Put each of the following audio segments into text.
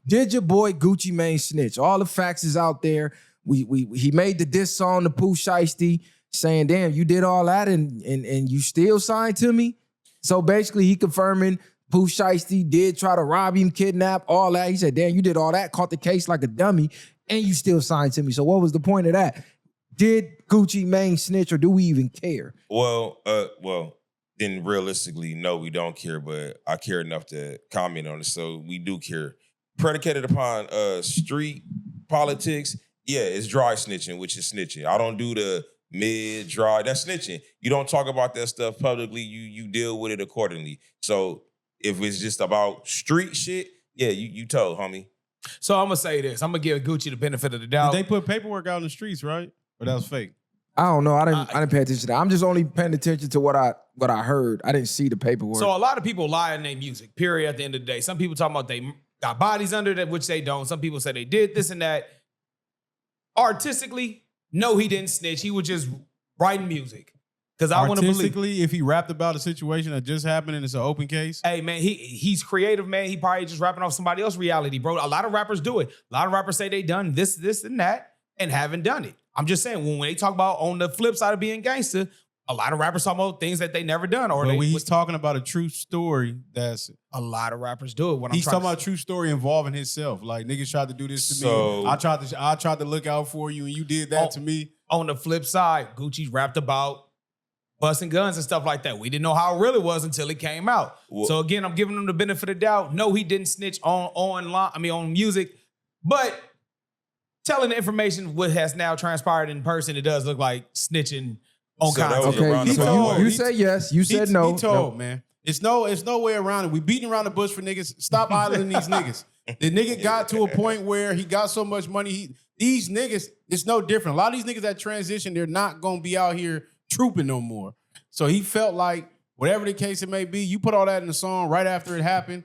Did your boy Gucci Mane snitch? All the facts is out there. He made the diss song to Pooh Sheisty saying, damn, you did all that and you still signed to me? So basically he confirming Pooh Sheisty did try to rob him, kidnap, all that. He said, damn, you did all that, caught the case like a dummy, and you still signed to me. So what was the point of that? Did Gucci Mane snitch, or do we even care? Well, then realistically, no, we don't care, but I care enough to comment on it. So we do care. Predicated upon street politics, yeah, it's dry snitching, which is snitching. I don't do the mid, dry, that's snitching. You don't talk about that stuff publicly, you deal with it accordingly. So if it's just about street shit, yeah, you told, homie. So I'm gonna say this. I'm gonna give Gucci the benefit of the doubt. They put paperwork out in the streets, right? Or that was fake? I don't know. I didn't pay attention to that. I'm just only paying attention to what I heard. I didn't see the paperwork. So a lot of people lie in their music, period, at the end of the day. Some people talking about they got bodies under that, which they don't. Some people say they did this and that. Artistically, no, he didn't snitch. He was just writing music. Because I want to believe. Artistically, if he rapped about a situation that just happened and it's an open case? Hey, man, he's creative, man. He probably just rapping off somebody else's reality, bro. A lot of rappers do it. A lot of rappers say they done this, and that, and haven't done it. I'm just saying, when they talk about on the flip side of being gangster, a lot of rappers talk about things that they never done. Or when he's talking about a true story, that's a lot of rappers do it. He's talking about a true story involving himself. Like, niggas tried to do this to me. I tried to look out for you, and you did that to me. On the flip side, Gucci rapped about busting guns and stuff like that. We didn't know how it really was until it came out. Well, so again, I'm giving him the benefit of the doubt. No, he didn't snitch on music, but telling the information what has now transpired in person, it does look like snitching on content. Okay, so you said yes, you said no. He told, man. It's no way around it. We beating around the bush for niggas. Stop idling these niggas. The nigga got to a point where he got so much money. These niggas, it's no different. A lot of these niggas that transition, they're not gonna be out here trooping no more. So he felt like, whatever the case it may be, you put all that in the song right after it happened.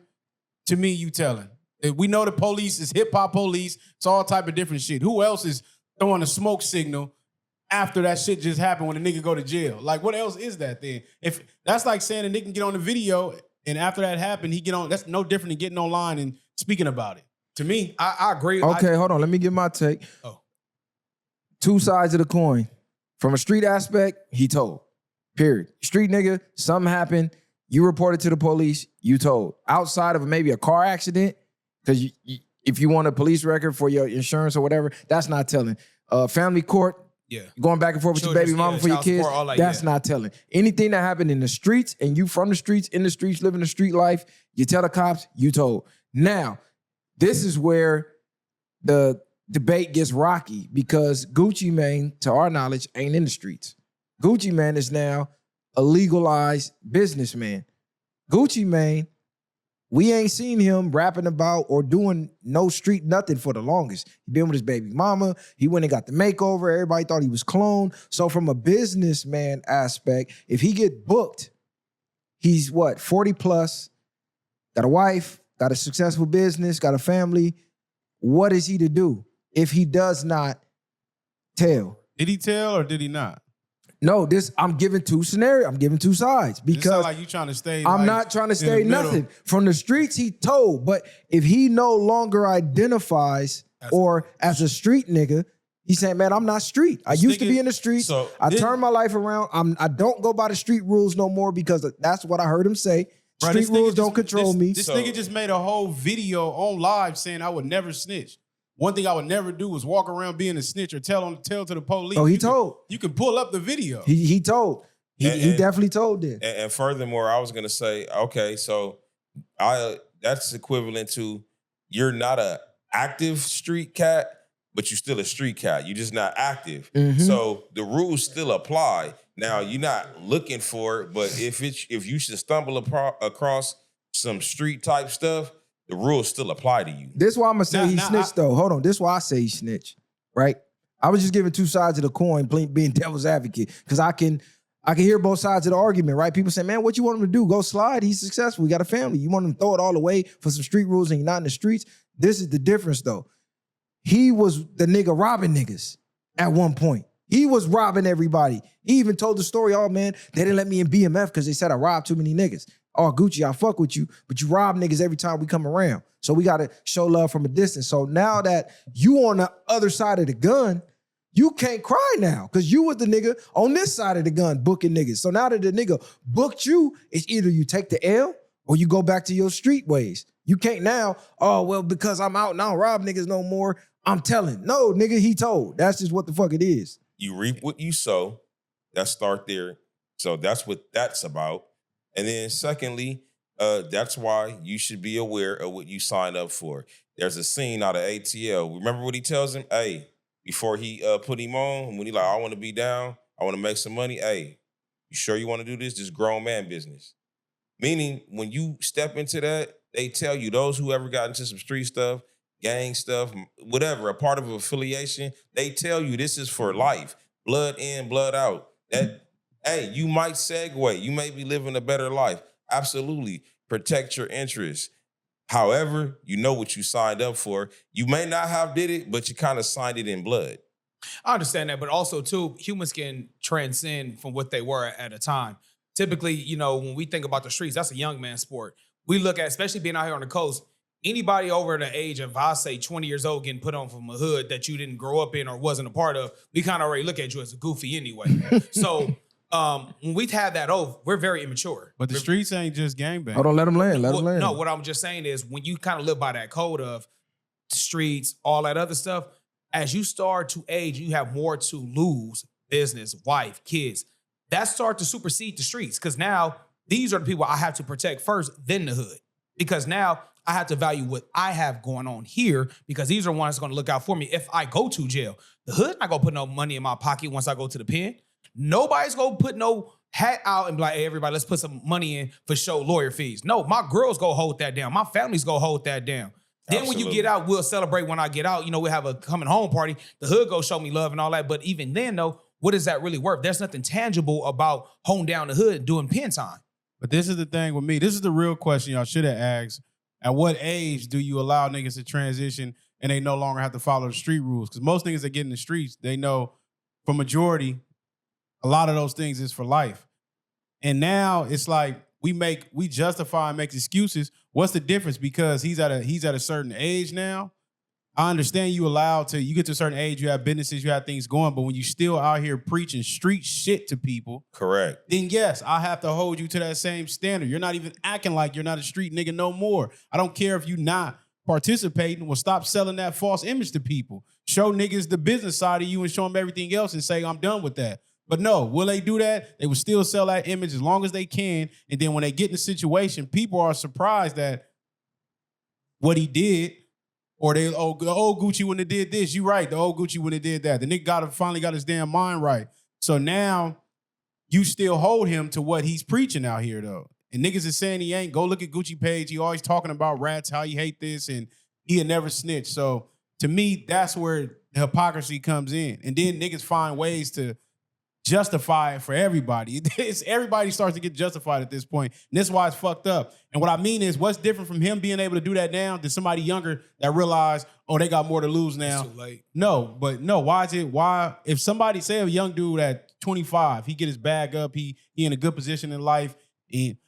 To me, you telling. We know the police is hip hop police. It's all type of different shit. Who else is throwing a smoke signal after that shit just happened when a nigga go to jail? Like, what else is that then? If that's like saying a nigga can get on the video and after that happened, he get on. That's no different than getting online and speaking about it. To me, I agree. Okay, hold on. Let me give my take. Two sides of the coin. From a street aspect, he told. Period. Street nigga, something happened. You reported to the police. You told. Outside of maybe a car accident, because if you want a police record for your insurance or whatever, that's not telling. Family court, going back and forth with your baby mama for your kids, that's not telling. Anything that happened in the streets and you from the streets, in the streets, living the street life, you tell the cops, you told. Now, this is where the debate gets rocky because Gucci Mane, to our knowledge, ain't in the streets. Gucci Mane is now a legalized businessman. Gucci Mane, we ain't seen him rapping about or doing no street nothing for the longest. He been with his baby mama. He went and got the makeover. Everybody thought he was cloned. So from a businessman aspect, if he get booked, he's what, 40 plus, got a wife, got a successful business, got a family. What is he to do if he does not tell? Did he tell or did he not? No, I'm giving two scenarios. I'm giving two sides because like you trying to stay. I'm not trying to stay nothing. From the streets, he told. But if he no longer identifies as a street nigga, he saying, man, I'm not street. I used to be in the streets. So I turned my life around. I don't go by the street rules no more because that's what I heard him say. Street rules don't control me. This nigga just made a whole video on live saying I would never snitch. One thing I would never do was walk around being a snitch or tell to the police. Oh, he told. You can pull up the video. He told. He definitely told that. And furthermore, I was gonna say, okay, so that's equivalent to you're not a active street cat, but you're still a street cat. You're just not active. Mm-hmm. So the rules still apply. Now you're not looking for it, but if you should stumble across some street type stuff, the rules still apply to you. This is why I'm going to say he snitched, though. Hold on. This is why I say he snitched, right? I was just giving two sides of the coin, being devil's advocate, because I can hear both sides of the argument, right? People say, man, what you want him to do? Go slide. He's successful. He got a family. You want him to throw it all away for some street rules and you're not in the streets? This is the difference, though. He was the nigga robbing niggas at one point. He was robbing everybody. He even told the story, oh, man, they didn't let me in BMF because they said I robbed too many niggas. oh, Gucci, I fuck with you, but you rob niggas every time we come around. So we got to show love from a distance. So now that you on the other side of the gun, you can't cry now because you was the nigga on this side of the gun booking niggas. So now that the nigga booked you, it's either you take the L or you go back to your street ways. You can't now, oh, well, because I'm out and I don't rob niggas no more, I'm telling. No, nigga, he told. That's just what the fuck it is. You reap what you sow. Let's start there. So that's what that's about. And then secondly, that's why you should be aware of what you sign up for. There's a scene out of ATL. Remember what he tells him? Hey, before he put him on, when he like, I want to be down, I want to make some money. Hey, you sure you want to do this? This grown man business. Meaning, when you step into that, they tell you, those who ever got into some street stuff, gang stuff, whatever, a part of an affiliation, they tell you this is for life. Blood in, blood out. That, hey, you might segue. You may be living a better life. Absolutely. Protect your interests. However, you know what you signed up for. You may not have did it, but you kind of signed it in blood. I understand that, but also, too, humans can transcend from what they were at a time. Typically, you know, when we think about the streets, that's a young man sport. We look at, especially being out here on the coast, anybody over the age of, I say, 20 years old getting put on from a hood that you didn't grow up in or wasn't a part of, we kind of already look at you as a goofy anyway. So when we've had that oath, we're very immature. But the streets ain't just gangbang. Hold on, let him land. Let him land. No, what I'm just saying is when you kind of live by that code of streets, all that other stuff, as you start to age, you have more to lose, business, wife, kids. That start to supersede the streets because now these are the people I have to protect first, then the hood. Because now I have to value what I have going on here because these are ones going to look out for me if I go to jail. The hood not going to put no money in my pocket once I go to the pen. Nobody's going to put no hat out and be like, hey, everybody, let's put some money in for show lawyer fees. No, my girls go hold that down. My family's go hold that down. Then when you get out, we'll celebrate when I get out. You know, we'll have a coming home party. The hood go show me love and all that. But even then, though, what is that really worth? There's nothing tangible about holding down the hood doing pen time. But this is the thing with me. This is the real question y'all should have asked. At what age do you allow niggas to transition and they no longer have to follow the street rules? Because most niggas that get in the streets, they know for majority, a lot of those things is for life. And now it's like we justify and make excuses. What's the difference? Because he's at a certain age now. I understand you get to a certain age, you have businesses, you have things going, but when you still out here preaching street shit to people, correct, then yes, I have to hold you to that same standard. You're not even acting like you're not a street nigga no more. I don't care if you're not participating. Well, stop selling that false image to people. Show niggas the business side of you and show them everything else and say, I'm done with that. But no, will they do that? They will still sell that image as long as they can. And then when they get in the situation, people are surprised at what he did. Or the old Gucci wouldn't have did this. You right, the old Gucci wouldn't have did that. The nigga finally got his damn mind right. So now you still hold him to what he's preaching out here, though. And niggas is saying he ain't. Go look at Gucci page. He always talking about rats, how he hate this, and he'll never snitch. So to me, that's where the hypocrisy comes in. And then niggas find ways to justify it for everybody. Everybody starts to get justified at this point. And that's why it's fucked up. And what I mean is, what's different from him being able to do that now than somebody younger that realized, oh, they got more to lose now? It's too late. No, why if somebody, say a young dude at 25, he get his bag up, he in a good position in life, and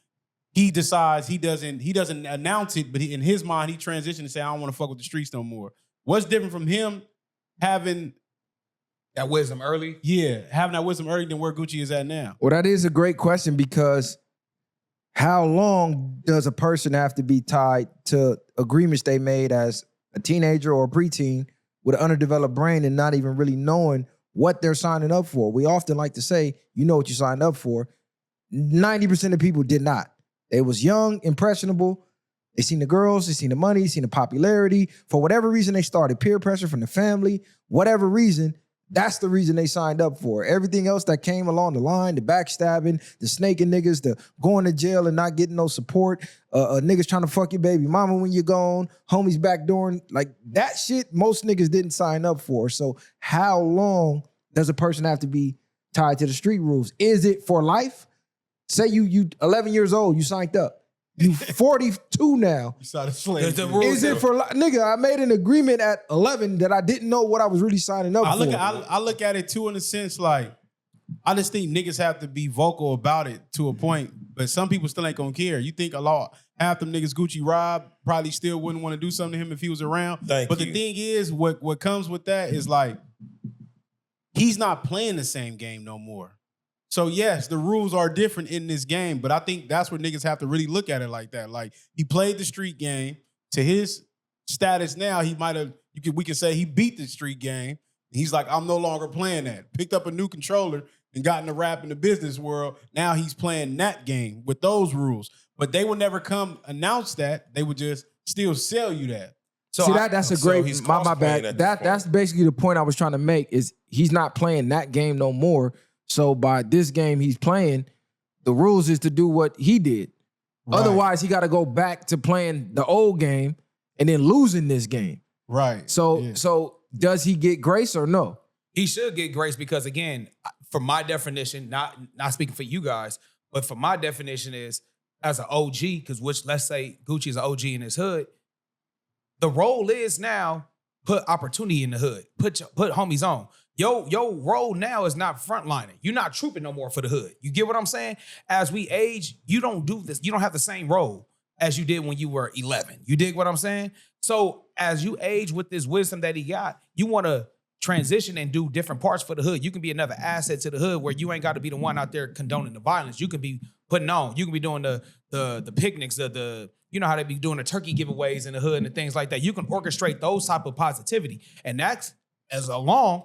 he decides he doesn't announce it, but in his mind, he transitioned and say, I don't want to fuck with the streets no more. What's different from him having that wisdom early? Yeah, having that wisdom early than where Gucci is at now. Well, that is a great question because how long does a person have to be tied to agreements they made as a teenager or a preteen with an underdeveloped brain and not even really knowing what they're signing up for? We often like to say, you know what you signed up for. 90% of people did not. They was young, impressionable. They seen the girls, they seen the money, seen the popularity. For whatever reason, they started peer pressure from the family. Whatever reason, that's the reason they signed up for it. Everything else that came along the line, the backstabbing, the snaking niggas, the going to jail and not getting no support, niggas trying to fuck your baby mama when you're gone, homies backdooring, like that shit, most niggas didn't sign up for. So how long does a person have to be tied to the street rules? Is it for life? Say you 11 years old, you signed up. You 42 now. You started slaying. Is it for nigga? I made an agreement at 11 that I didn't know what I was really signing up for. I look at it too in a sense like I just think niggas have to be vocal about it to a point, but some people still ain't gonna care. You think half them niggas Gucci Rob probably still wouldn't want to do something to him if he was around. Thank but you. the thing is, what comes with that is like, he's not playing the same game no more. So yes, the rules are different in this game, but I think that's where niggas have to really look at it like that. Like, he played the street game to his status now. He might have, we can say he beat the street game. He's like, I'm no longer playing that. Picked up a new controller and got into rap in the business world. Now he's playing that game with those rules. But they would never come announce that. They would just still sell you that. So see, that's a great, he's my cosplaying bad. at this point. That's basically the point I was trying to make is he's not playing that game no more. So by this game he's playing, the rules is to do what he did. Right. Otherwise, he got to go back to playing the old game and then losing this game. Right. So does he get grace or no? He should get grace because, again, for my definition, not speaking for you guys, but for my definition is as an OG, because let's say Gucci is an OG in his hood, the role is now put opportunity in the hood, put homies on. Your role now is not frontlining. You're not trooping no more for the hood. You get what I'm saying? As we age, you don't do this. You don't have the same role as you did when you were 11. You dig what I'm saying? So as you age with this wisdom that he got, you want to transition and do different parts for the hood. You can be another asset to the hood where you ain't got to be the one out there condoning the violence. You can be putting on. You can be doing the picnics, you know how they be doing the turkey giveaways in the hood and things like that. You can orchestrate those type of positivity. And that's as along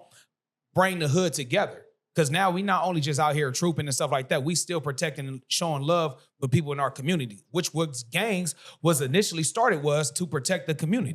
bring the hood together. Because now we not only just out here trooping and stuff like that, we still protecting and showing love for people in our community, which was gangs was initially started was to protect the community.